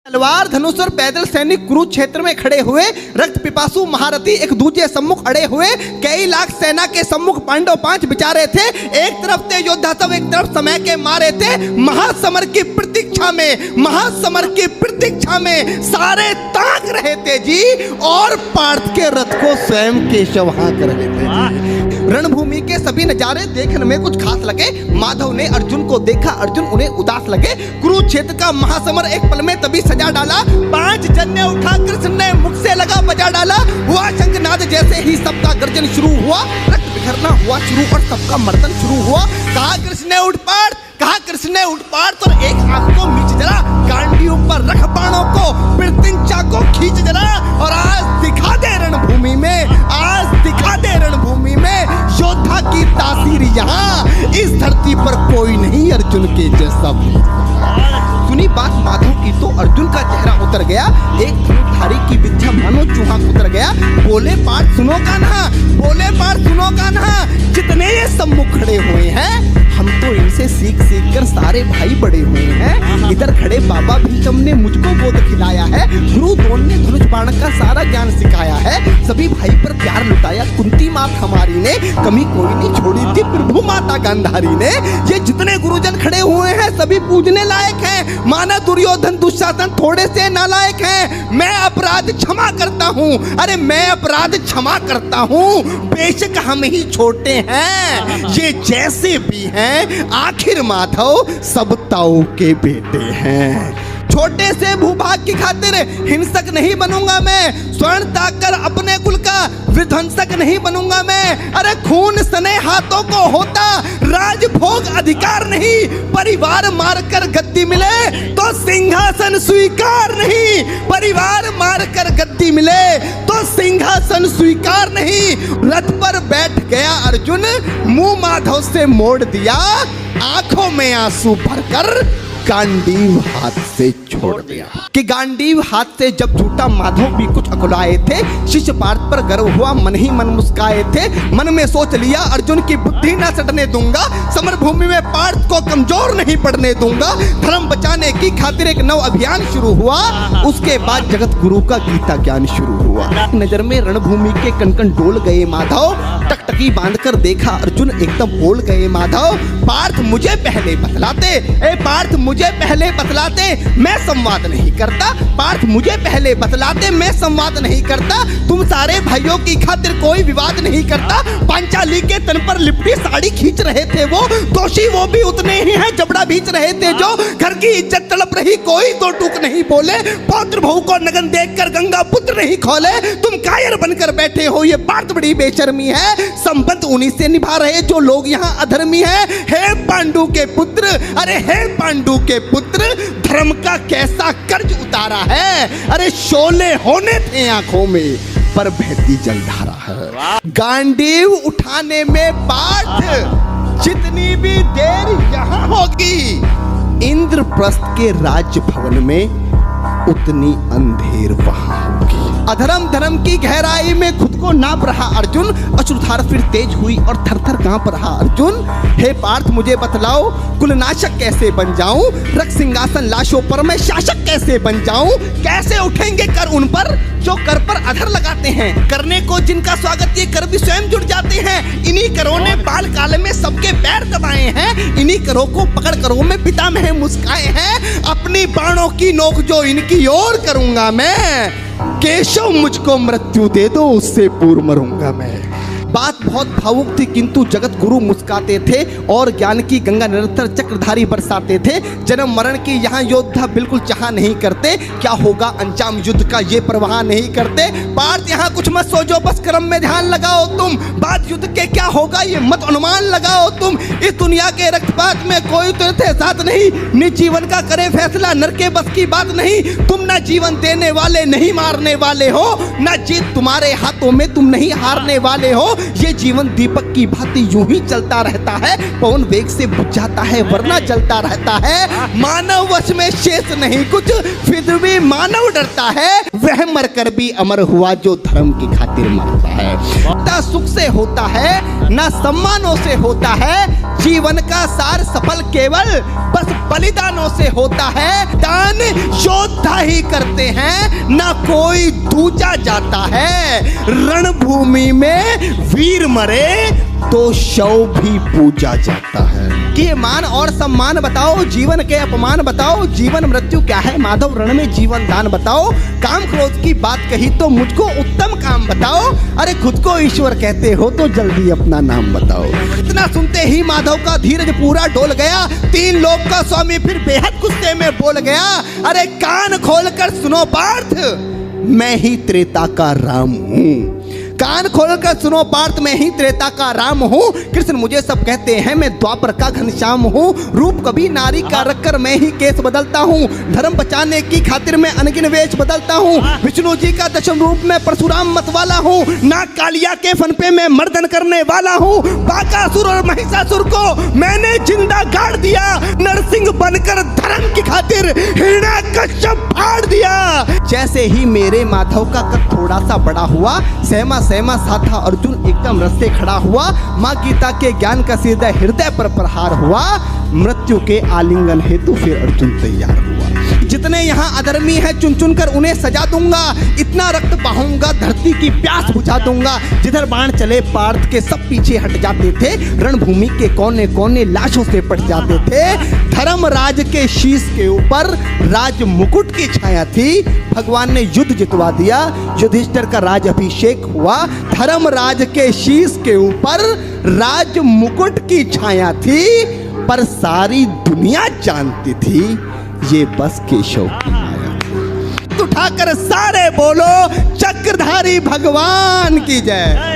तलवार धनुष और पैदल सैनिक कुरुक्षेत्र में खड़े हुए, रक्त पिपासु महारथी एक दूजे सम्मुख अड़े हुए, कई लाख सेना के सम्मुख पांडव 5 बिचारे थे। एक तरफ थे योद्धा सब, एक तरफ समय के मारे थे। महासमर की प्रतीक्षा में, महासमर की प्रतीक्षा में सारे ताक रहे थे जी, और पार्थ के रथ को स्वयं केशव हाँक रहे थे जी। रणभूमि के सभी नजारे देखने में कुछ खास लगे। माधव ने अर्जुन को देखा, अर्जुन उन्हें उदास लगे। कुरुक्षेत्र का महासमर एक पल में तभी सजा डाला। 5 जन्य उठा कृष्ण ने मुख से लगा बजा डाला। हुआ शंखनाद जैसे ही सबका गर्जन शुरू हुआ, रक्त बिखरना हुआ शुरू और सबका मर्दन शुरू हुआ। कहा कृष्ण ने उठ पार्थ, कहा कृष्ण ने उठ पार्थ, और एक आंख को मीच जरा, गांडियों पर रख बाणों को, पृथ्वी को खींच जरा, और आज दिखा दे रणभूमि में, आज दिखा दे रणभूमि में योद्धा की तासीर। यहाँ इस धरती पर कोई नहीं अर्जुन के जैसा। सुनी बात माधव की तो अर्जुन का चेहरा उतर गया। एक धनुर्धारी की विद्या मानो चूहा उतर गया। बोले पार्थ सुनो कान्हा, बोले पार्थ सुनो कान्हा, जितने ये सम्मुख खड़े हुए हैं, हम तो इनसे सीख सीख कर सारे भाई बड़े हुए हैं। इधर खड़े बाबा भीष्म ने मुझको गोद खिलाया है, गुरु द्रोण ने धनुष बाण का सारा ज्ञान सिखाया है, सभी भाई पर प्यार लुटाया कुंती माँ हमारी ने, कमी कोई नहीं छोड़ी थी प्रभु माता गांधारी ने। ये जितने गुरुजन खड़े हुए हैं सभी पूजने लायक हैं। माना दुर्योधन दुशासन थोड़े से नालायक हैं। मैं अपराध क्षमा करता हूँ, अरे मैं अपराध क्षमा करता हूँ, बेशक हम ही छोटे हैं, ये जैसे भी हैं आखिर माधव सब ताऊ के बेटे हैं। छोटे से भूभाग की खातिर हिंसक नहीं बनूंगा मैं, स्वर्ण ताकर अपने कुल का विध्वंसक नहीं बनूंगा मैं। अरे खून सने हाथों को होता राजभोग अधिकार नहीं, परिवार मारकर गद्दी मिले तो सिंहासन स्वीकार नहीं, परिवार मारकर गद्दी मिले तो सिंहासन स्वीकार नहीं। रथ पर बैठ गया अर्जुन, मुंह माधव से मोड़ दिया, आंखों में आंसू भरकर गांडीव हाथ से छोड़ दिया। कि गांडीव हाथ से जब छूटा माधव भी कुछ अकुलाए थे, शिष्य पार्थ पर गर्व हुआ, मन ही मन मुस्काए थे। मन में सोच लिया अर्जुन की बुद्धि ना सटने दूंगा, समर भूमि में पार्थ को कमजोर नहीं पड़ने दूंगा। धर्म बचाने की खातिर एक नव अभियान शुरू हुआ। उसके बाद जगत गुरु का गीता ज्ञान शुरू हुआ। नजर में रणभूमि के कण-कण डोल गए माधव, टकटकी बांधकर देखा अर्जुन एकदम बोल गए माधव। पार्थ मुझे पहले बतलाते, ए पार्थ मुझे पहले बतलाते, मैं संवाद नहीं करता। पार्थ मुझे पहले बतलाते, मैं संवाद नहीं करता। तुम सारे भाइयों की खातिर कोई विवाद नहीं करता। पांचाली के तन पर लिपटी साड़ी खींच रहे थे वो, दोषी वो भी उतने ही हैं जबड़ा भींच रहे थे जो। घर की इज्जत तड़प रही, कोई दो टूक नहीं बोले। पौत्र बहू को नगन देखकर गंगा पुत्र नहीं खोले। तुम कायर बनकर बैठे हो, ये बात बड़ी बेशर्मी है। संबंध उन्हीं से निभा रहे जो लोग यहाँ अधर्मी हैं। हे पांडु के पुत्र, अरे हे पांडु के पुत्र, धर्म का कैसा कर्ज उतारा है। अरे शोले होने थे आंखों में पर बहती जलधारा है। गांडीव उठाने में पार्थ जितनी भी देर यहाँ होगी, इंद्रप्रस्थ के राजभवन में उतनी अंधेर वहां होगी। अधर्म धर्म की गहराई में खुद को नाप रहा अर्जुन, अश्रुधार फिर तेज हुई और थर-थर कांप रहा अर्जुन। हे पार्थ मुझे बतलाओ, कुलनाशक कैसे बन जाऊं, रक्त सिंहासन लाशों पर मैं शासक कैसे बन जाऊं। कैसे उठेंगे कर उन पर जो कर पर अधर लगाते हैं, करने को जिनका स्वागत ये कर भी स्वयं जुट जाते हैं। इन्हीं करों ने बाल काल में सबके पैर दबाए हैं, इन्हीं करों को पकड़ करों में पितामह मुस्काए हैं। अपनी बाणों की नोक जो इनकी ओर करूंगा मैं, केशव मुझको मृत्यु दे दो, उससे पूर्व मरूंगा मैं। बात बहुत भावुक थी किंतु जगत गुरु मुस्काते थे और ज्ञान की गंगा निरंतर चक्रधारी बरसाते थे। जन्म मरण की यहाँ योद्धा बिल्कुल चाह नहीं करते, क्या होगा अंजाम युद्ध का ये परवाह नहीं करते। पार्थ यहाँ कुछ मत सोचो, बस कर्म में ध्यान लगाओ तुम, बाद युद्ध के क्या होगा ये मत अनुमान लगाओ तुम। इस दुनिया के रक्तपात में कोई तो साथ नहीं, निज जीवन का करे फैसला नर के बस की बात नहीं। तुम ना जीवन देने वाले नहीं मारने वाले हो, ना जीत तुम्हारे हाथों में तुम नहीं हारने वाले हो। ये जीवन दीपक की भांति यूं ही चलता रहता है, पवन वेग से बुझ जाता है वरना जलता रहता है। मानव वश में शेष नहीं कुछ, फिर भी मानव डरता है। वह मरकर भी अमर हुआ जो धर्म की खातिर मरता है। सुख से होता है ना सम्मानों से होता है जीवन का सार सफल, केवल बस बलिदानों से होता है। दान योद्धा ही करते हैं, ना कोई दूजा जाता है। रणभूमि में वीर मरे तो शव भी पूजा जाता है। कि ये मान और सम्मान बताओ, जीवन के अपमान बताओ, जीवन मृत्यु क्या है माधव रण में जीवन दान बताओ। काम क्रोध की बात कही तो मुझको उत्तम काम बताओ। अरे खुद को ईश्वर कहते हो तो जल्दी अपना नाम बताओ। इतना सुनते ही माधव का धीरज पूरा डोल गया। 3 लोक का स्वामी फिर बेहद गुस्से में बोल गया, अरे कान खोलकर सुनो पार्थ, मैं ही त्रेता का राम हूं। कान खोलकर सुनो पार्थ, मैं ही त्रेता का राम हूँ। कृष्ण मुझे सब कहते हैं, मैं द्वापर का घनश्याम हूँ। रूप कभी नारी का रखकर मैं ही केस बदलता हूँ। धर्म बचाने की खातिर मैं अनगिन वेश बदलता हूँ। विष्णु जी का दशम रूप में परशुराम मतवाला हूँ। नाग कालिया के फन पे मैं मर्दन करने वाला हूँ। बाकासुर और महिषासुर को मैंने जिंदा गाड़ दिया। नरसिंह बनकर धर्म की खातिर हिरण्यकश्यप फाड़ दिया। जैसे ही मेरे माधव का कद थोड़ा सा बड़ा हुआ, सहमा सा था अर्जुन एकदम रस्ते खड़ा हुआ। माँ गीता के ज्ञान का सीधा हृदय पर प्रहार हुआ। मृत्यु के आलिंगन हेतु फिर अर्जुन तैयार हुआ। जितने यहाँ अधर्मी हैं चुन चुन कर उन्हें सजा दूंगा। इतना रक्त बहाऊंगा धरती की प्यास बुझा दूंगा। जिधर बाण चले पार्थ के सब पीछे हट जाते थे। रणभूमि के कोने कोने लाशों से पट जाते थे। धर्मराज के शीश के ऊपर राज मुकुट की छाया थी। भगवान ने युद्ध जितवा दिया। युधिष्ठिर का राज अभिषेक हुआ। धर्मराज के शीश के ऊपर राज मुकुट की छाया थी। पर सारी दुनिया जानती थी ये बस केशव की माया। उठाकर सारे बोलो चक्रधारी भगवान की जय।